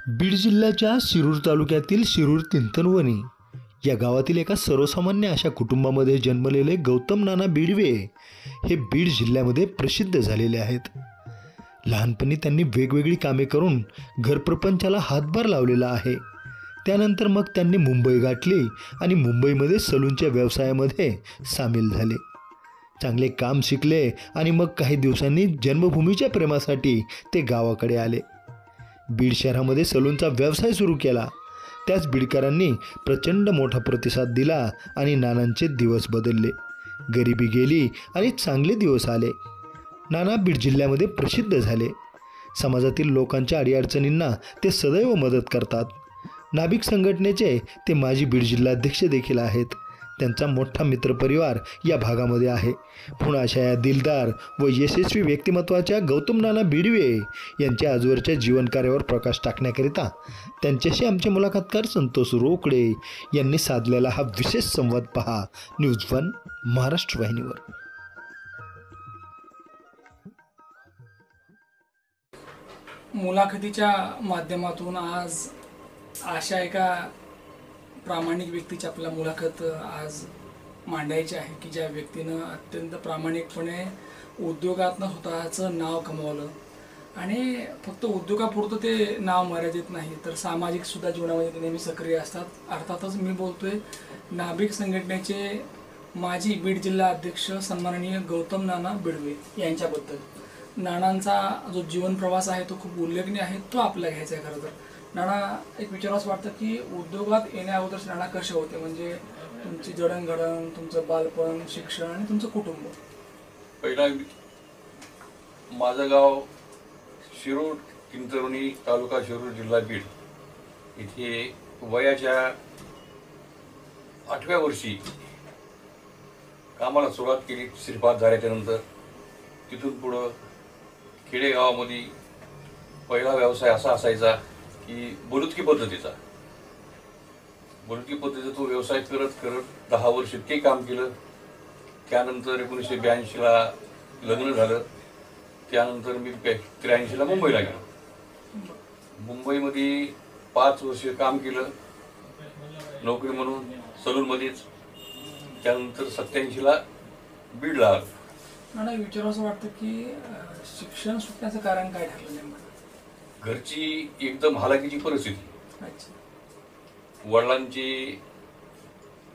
बीड जिल्ह्याच्या शिरूर तालुक्यातील शिरूर तिंतनवणी या गावातील एका सर्वसामान्य अशा कुटुंबामध्ये जन्मलेले गौतम नाना बिडवे हे बीड जिल्ह्यामध्ये प्रसिद्ध झालेले आहेत। लहानपणी त्यांनी वेगवेगळी कामे करून घरप्रपंचाला हातभार लावलेला आहे। त्यानंतर मग त्यांनी मुंबई गाठली आणि मुंबईमध्ये सलूनच्या व्यवसायामध्ये सामील झाले। चांगले काम शिकले आणि मग काही दिवसांनी जन्मभूमीच्या प्रेमासाठी ते गावाकडे आले। बीड शहरामध्ये सलूनचा व्यवसाय सुरू केला। त्याच बीडकरांनी प्रचंड मोठा प्रतिसाद दिला आणि नानांचे दिवस बदलले। गरिबी गेली आणि चांगले दिवस आले। नाना बीड जिल्ह्यामध्ये प्रसिद्ध झाले। समाजातील लोकांच्या अडीअडचणींना ते सदैव मदत करतात। नाभिक संघटनेचे ते माजी बीड जिल्हाध्यक्ष देखील आहेत। त्यांचा मोठा मित्रपरिवार या भागामध्ये आहे। पुन्हा अशा या दिलदार व यशस्वी व्यक्तिमत्वाच्या गौतम नाना बिडवे यांच्या आजवरच्या जीवनकार्यावर प्रकाश टाकण्याकरिता त्यांच्याशी आमचे मुलाखतकार संतोष रोकडे यांनी साधलेला हा विशेष संवाद पहा न्यूज वन महाराष्ट्र वाहिनीवर। मुलाखतीच्या माध्यमातून आज अशा एका प्रामाणिक व्यक्तीची आपल्याला मुलाखत आज मांडायची आहे की ज्या व्यक्तीनं अत्यंत प्रामाणिकपणे उद्योगातनं स्वतःचं नाव कमवलं आणि फक्त उद्योगापुरतं ते नाव मर्यादित नाही तर सामाजिक सुद्धा जीवनामध्ये ते नेहमी सक्रिय असतात। अर्थातच मी बोलतोय नाभिक संघटनेचे माजी बीड जिल्हा अध्यक्ष सन्माननीय गौतम नाना बिडवे यांच्याबद्दल। नानांचा जो जीवन प्रवास आहे तो खूप उल्लेखनीय आहे, तो आपल्याला घ्यायचा आहे। खरं तर नाना एक विचारावंसं वाटतं की उद्योगात येण्याअगोदर नाना कसे होते, म्हणजे तुमची जडणघडण, तुमचं बालपण, शिक्षण आणि तुमचं कुटुंब। पहिला माझं गाव शिरूर तिंतरवणी तालुका शिरूर जिल्हा बीड इथे वयाच्या 8व्या वर्षी कामाला सुरुवात केली। श्रीपाद झाल्याच्या नंतर तिथून पुढं खेडेगावामध्ये पहिला व्यवसाय असा असायचा की बुलुतकी पद्धतीचा तो व्यवसाय करत करत 10 वर्ष ते काम केलं। त्यानंतर 1982ला लग्न झालं। त्यानंतर मी 83ला मुंबईला गेलो। मुंबईमध्ये 5 वर्ष काम केलं नोकरी म्हणून सलूनमध्येच। त्यानंतर 87ला बीडला आलो। मला विचारावंसं वाटतं की शिक्षण सुटण्याचं कारण काय ठरलं नेमकं? घरची एकदम हालाकीची परिस्थिती। वडिलांची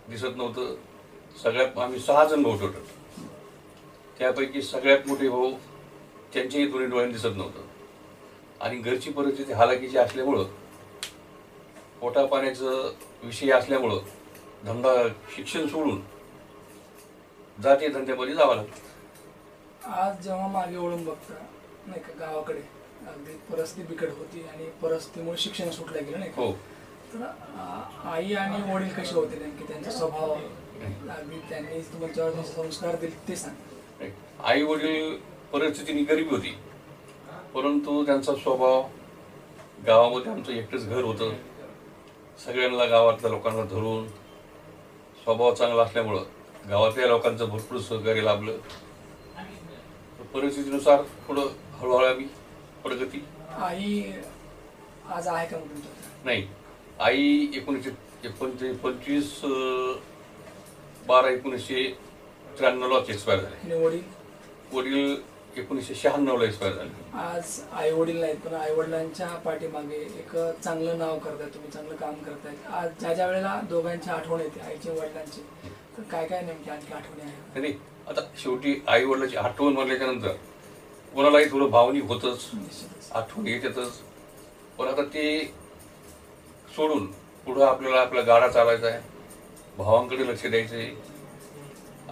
दिसत नव्हतं। सगळ्यात आम्ही 6 जण भाऊ टोटल, त्यापैकी सगळ्यात मोठे भाऊ त्यांच्याही दोन्ही डोळ्यांनी दिसत नव्हतं आणि घरची परिस्थिती हालाकीची असल्यामुळं पोटा पाण्याचं विषय असल्यामुळं धंदा शिक्षण सोडून जाते धंद्यामध्ये जावं लागतं। आज जेव्हा मागे वळून बघता नाही का गावाकडे अगदी परिस्थिती बिकट होती आणि परिस्थितीमुळे शिक्षण सुटलं गेलं नाही का? हो। तर आई आणि वडील कसे होते नेमके, त्यांचा स्वभाव अगदी त्यांनी तुमच्यावर संस्कार दिले ते सांग। आई वडील परिस्थितीने गरीबी होती, परंतु त्यांचा स्वभाव गावामध्ये आमचं एकटंच घर होतं। सगळ्यांना गावातल्या लोकांना धरून स्वभाव चांगला असल्यामुळं गावातल्या लोकांचं भरपूर सहकार्य लाभलं। परिस्थितीनुसार पुढं हळूहळू आम्ही प्रगती। आई आज आहे का तुमच्या? नाही, आई 1993 एक्सपायर झाले। वडील 1996ला एक्सपायर झाले। आज आई वडील नाहीत, पण आई वडिलांच्या पाठीमागे एक चांगलं नाव करताय तुम्ही, चांगलं काम करताय। आज ज्या वेळेला दोघांची आठवण येते आईची वडिलांची, तर काय काय नेमकी आणखी आठवणी आहे? नाही, आता शेवटी आई वडिलांची आठवण म्हणल्याच्या नंतर कोणालाही थोडं भावनिक होतच, आठवण येतच। पण आता ते सोडून पुढं आपल्याला आपला गाडा चालायचा आहे, भावांकडे लक्ष द्यायचं आहे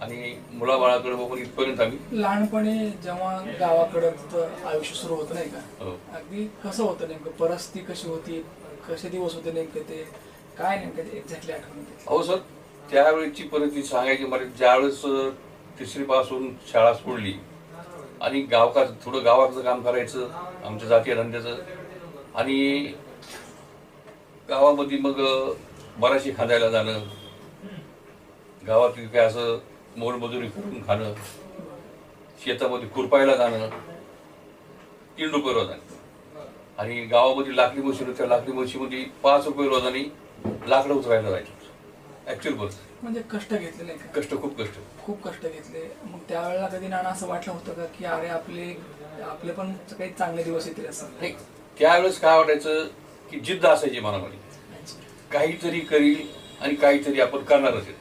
आणि मुलाबाळाकडे बघून इथपर्यंत आम्ही। लहानपणी जेव्हा गावाकडं आयुष्य सुरू होतं नाही का, अगदी कसं होतं नेमकं, परिस्थिती कशी होती, कसे दिवस होते नेमके, ते काय नेमकं एक्झॅक्टली आठवण येते? हो सर, त्यावेळेची परिस्थिती सांगायची मला, ज्यावेळेस 3री पासून शाळा सोडली आणि थोडं गावाचं काम करायचं आमच्या जातीय धंद्याचं आणि गावामध्ये मग बराचशी खांदायला जाणं, गावातील काय असं मोलमजुरी करून खाणं, शेतामध्ये खुरपायला जाणं, 3 रुपये रोज आणि गावामध्ये लाकडी मशीन होत्या, लाकडी मशीनमध्ये 5 रुपये रोजाने लाकडं उचलायला जायचं. ऍक्च्युअल परिस्थिती. म्हणजे कष्ट घेतले नाही का? कष्ट, खूप कष्ट. खूप कष्ट घेतले. मग त्यावेळेला कधी नाना असं वाटलं होतं का की अरे आपले पण काही चांगले दिवस येतील असं? नाही, त्यावेळेस काय वाटायचं की जिद्द असायची मनामध्ये, काहीतरी करील आणि काहीतरी आपण करणारच आहे.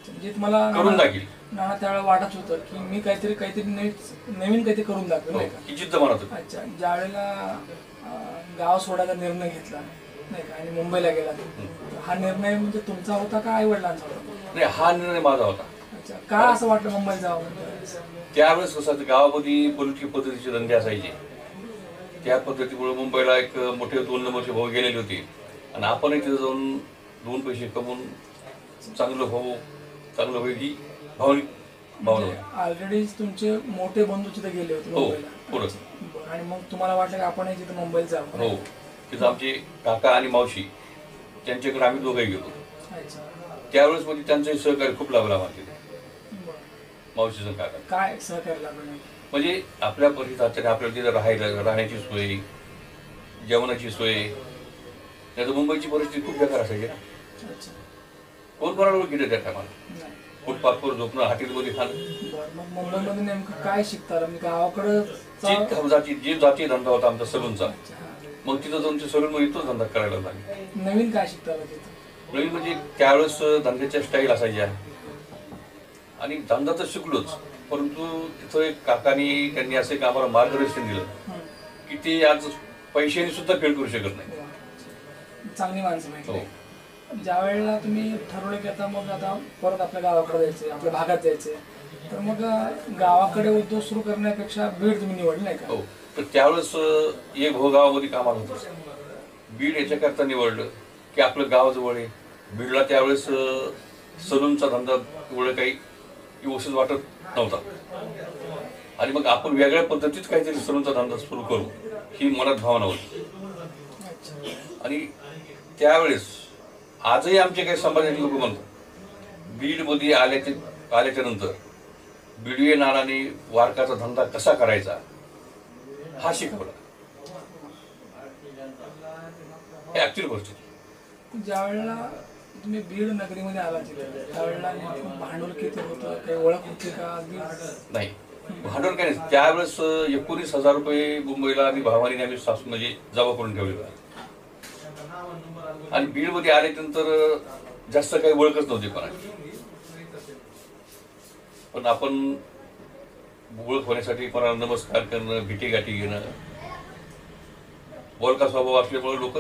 म्हणजे तुम्हाला करून दाखील. नाना त्यावेळेला वाटत होतं की मी काहीतरी नवीन काहीतरी करून दाखवेल नाही का? ही जिद्द मनात होती. अच्छा. ज्या वेळेला गाव सोडायचा निर्णय घेतला नाही का आणि मुंबईला गेला, हा निर्णय म्हणजे तुमचा होता का आई वडिलांचा होता? नाही, हा निर्णय माझा होता. अच्छा. का असं वाटलं मुंबईत जावं? त्यावेळेस कसं गावामध्ये पोलिटिकल पद्धतीचे धंदे असायचे. त्या पद्धतीमुळे मुंबईला एक मोठे 2 नंबरचे भाऊ गेलेले होते आणि आपणही तिथे जाऊन 2 पैसे कमवून चांगलं होईल ही भावनिक भावना होती. ऑलरेडी तुमचे मोठे बंधू तिथे गेले होते हो, मुंबईला. पुढं. बरं. आणि मग तुम्हाला वाटलं की आपणही तिथे मुंबईत जावं? हो, तिथं आमचे काका आणि मावशी त्यांच्याकडे आम्ही दोघंही गेलो. अच्छा. त्यावेळेस म्हणजे त्यांचंही सहकार्य खूप लाभलं आम्हाला तिथे. बरं. मावशीचं काका काय सहकार्य लागलं? म्हणजे आपल्या परिसरात आपल्याला तिथं राहण्याची सोय, जेवणाची सोय. नाही तर मुंबईची परिस्थिती खूप बेकार असायची ना. अच्छा. कोण कोणाला गेले त्या टायमाला. नाही. फुटपाथवर झोपणं, हॉटेलमध्ये खाणं. बरं. मग मुंबईमध्ये नेमकं काय शिकता? मी गावाकडं जे जाती धंदा होता आमचा सलूनचा, अच्छा. मग तिथं जाऊन सलूनमध्ये तोच धंदा करायला लागला. नवीन काय शिकता तिथं? नवीन म्हणजे त्यावेळेस धंद्याच्या स्टाईल असायच्या आणि धंदा तर शिकलोच, परंतु तिथं एक काकानी त्यांनी असं एक आम्हाला मार्गदर्शन दिलं की ते आज पैशाने सुद्धा फेल करू शकत नाही. चांगली माणसं हो. भेटली. ज्या वेळेला तुम्ही ठरवलं की आता परत आपल्या गावाकडे जायचे, आपल्या भागात जायचे, तर मग गावाकडे उद्योग सुरू करण्यापेक्षा बीड तुम्ही निवडलं नाही का? हो. तर त्यावेळेस एक भाऊ गावामध्ये कामाला होतं. बीड याच्याकरता निवडलं की आपलं गाव जवळ आहे. बीडला त्यावेळेस सलूनचा धंदा एवढं काही व्यवस्थित वाटत नव्हता आणि मग आपण वेगळ्या पद्धतीत काहीतरी सलूनचा धंदा सुरू करू ही मनात भावना होती. आणि त्यावेळेस आजही आमचे काही समाजाचे लोक म्हणतात बीडमध्ये आल्याच्या नंतर बीडवे नानाने वारकाचा धंदा कसा करायचा हा शिकवला. हे ऍक्च्युअल गोष्ट. ज्या वेळेला तुम्ही बीड नगरीमध्ये आला त्यावेळेला भांडवल किती होतं? काही ओळख होती का? नाही, भांडवल काय नाही. त्यावेळेस 19,000 रुपये मुंबईला आणि भावानीने आम्ही सासू म्हणजे जमा करून ठेवलेला आणि बीडमध्ये आल्यानंतर जास्त काही ओळखच नव्हती कोणाची. पण आपण ओळख होण्यासाठी कोणाला नमस्कार करणं, भेटीगाठी घेणं, बोलका स्वभाव असल्यामुळे लोक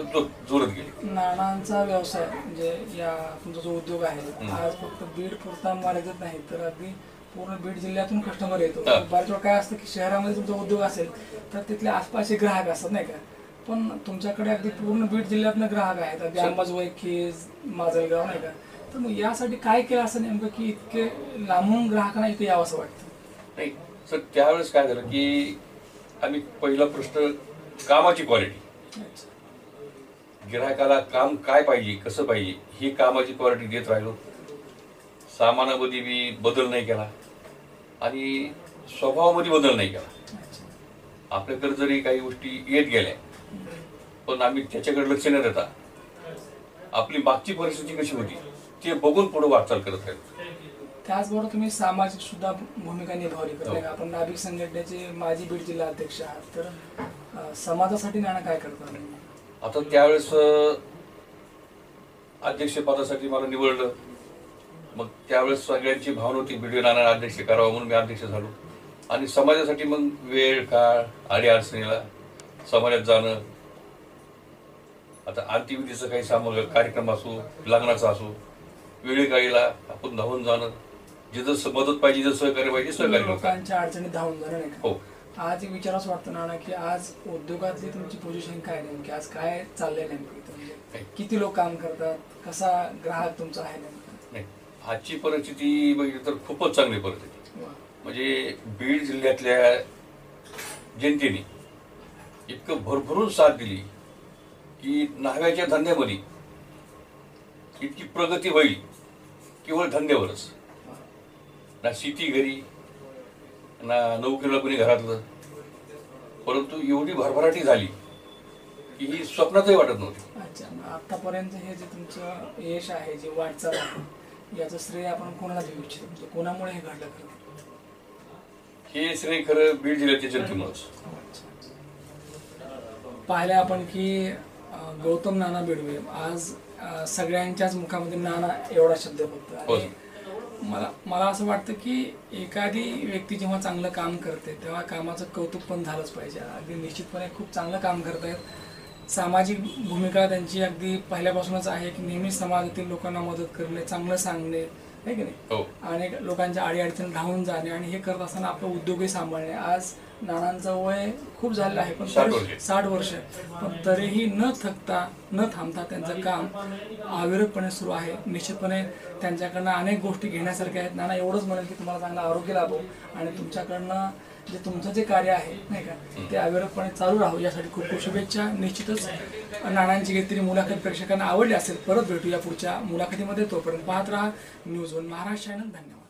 जोरत गेले. नानांचा व्यवसाय म्हणजे या तुमचा जो उद्योग आहे आज फक्त बीड पुरता मर्यादित नाही तर अगदी पूर्ण बीड जिल्ह्यातून कस्टमर येतो. बऱ्याच वेळा काय असतं की शहरामध्ये तुमचा उद्योग असेल तर तिथले आसपासचे ग्राहक असतात नाही का, पण तुमच्याकडे अगदी पूर्ण बीड जिल्ह्यातनं ग्राहक आहेत, अगदी अंबाजोगाई, माजलगाव नाही का. तर मग यासाठी काय केलं असं नेमकं की इतके लांबून ग्राहकांना इथे यावं असं वाटतं? नाही सर, त्यावेळेस काय झालं की आम्ही पहिला प्रश्न कामाची क्वालिटी, गिरायकाला काम काय पाहिजे, कसं पाहिजे ही कामाची क्वालिटी देत राहिलो. सामानामध्ये बी बदल नाही केला आणि स्वभावामध्ये बदल नाही केला. आपल्याकडे जरी काही गोष्टी येत गेल्या पण आम्ही त्याच्याकडे लक्ष न देता आपली मागची परिस्थिती कशी होती ते बघून पुढे वाटचाल करत राहिलो. त्याचबरोबर तुम्ही सामाजिक सुद्धा भूमिका निभावली करताय. आपण नाभिक संघटनेचे माजी बीड जिल्हा अध्यक्ष आहात, तर समाजासाठी नाना काय करता? आता त्यावेळेस अध्यक्षपदासाठी मला निवडलं. मग त्यावेळेस सगळ्यांची भावना होती बीडवे नाना अध्यक्ष करावं म्हणून मी अध्यक्ष झालो. आणि समाजासाठी मग वेळ काळ अडीअडचणीला समाजात जाणं, आता अंत्यविधीचं काही कार्यक्रम असो, लग्नाचा असो, वेळेकाळीला आपण धावून जाणं, जिथं मदत पाहिजे, जिथं सहकार्य पाहिजे सहकार्य, लोकांच्या अडचणीत धावून जाणं नाही का? हो. आज विचारच वाटतं नाना की आज उद्योगातली तुमची पोझिशन काय नेमकी, आज काय चाललंय नेमकं, म्हणजे किती लोक काम करतात, कसा ग्राहक तुमचा आहे नेमका? नाही, आजची परिस्थिती बघितली तर खूपच चांगली परिस्थिती. म्हणजे बीड जिल्ह्यातल्या जनतेने इतकं भरभरून साथ दिली की न्हाव्याच्या धंद्यामध्ये इतकी प्रगती होईल केवळ धंद्यावरच. ना शेती घरी, ना नोकरीला कोणी घरातलं, परंतु एवढी भरभराटी झाली की ही स्वप्नातही वाटत नव्हती. अच्छा, मग आतापर्यंत हे जे तुमचं यश आहे, जी वाटचाल आहे, याचं श्रेय आपण कोणाला देऊ इच्छितो? म्हणजे कोणामुळे हे घडलं खरं? हे श्रेय खरं बीड जिल्ह्याच्या जनतेमुळेच. पाहिलं आपण की गौतम नाना बिडवे आज सगळ्यांच्याच मुखामध्ये नाना एवढा शब्द फक्त. हो. आणि मला असं वाटतं की एखादी व्यक्ती जेव्हा चांगलं काम करते तेव्हा कामाचं कौतुक पण झालंच पाहिजे. अगदी निश्चितपणे खूप चांगलं काम करत आहेत. सामाजिक भूमिका त्यांची अगदी पहिल्यापासूनच आहे की नेहमी समाजातील लोकांना मदत करणे, चांगलं सांगणे, आहे की नाही, हो. आणि लोकांच्या अडीअडचणी धावून जाणे आणि हे करत असताना आपलं उद्योगही सांभाळणे. आज नानांचं वय खूप झालेलं आहे, पण 60 वर्ष, पण तरीही न थकता न थांबता त्यांचं काम अविरतपणे सुरू आहे. निश्चितपणे त्यांच्याकडनं अनेक गोष्टी घेण्यासारख्या आहेत. नाना एवढंच म्हणेल की तुम्हाला चांगलं आरोग्य लाभो आणि तुमच्याकडनं जे तुमचं जे कार्य आहे नाही का ते अविरतपणे चालू राहू, यासाठी खूप खूप शुभेच्छा. निश्चितच नानांची घेतलेली मुलाखत प्रेक्षकांना आवडली असेल. परत भेटूया पुढच्या मुलाखतीमध्ये. तोपर्यंत पाहत राहा न्यूज वन महाराष्ट्र चॅनल. धन्यवाद.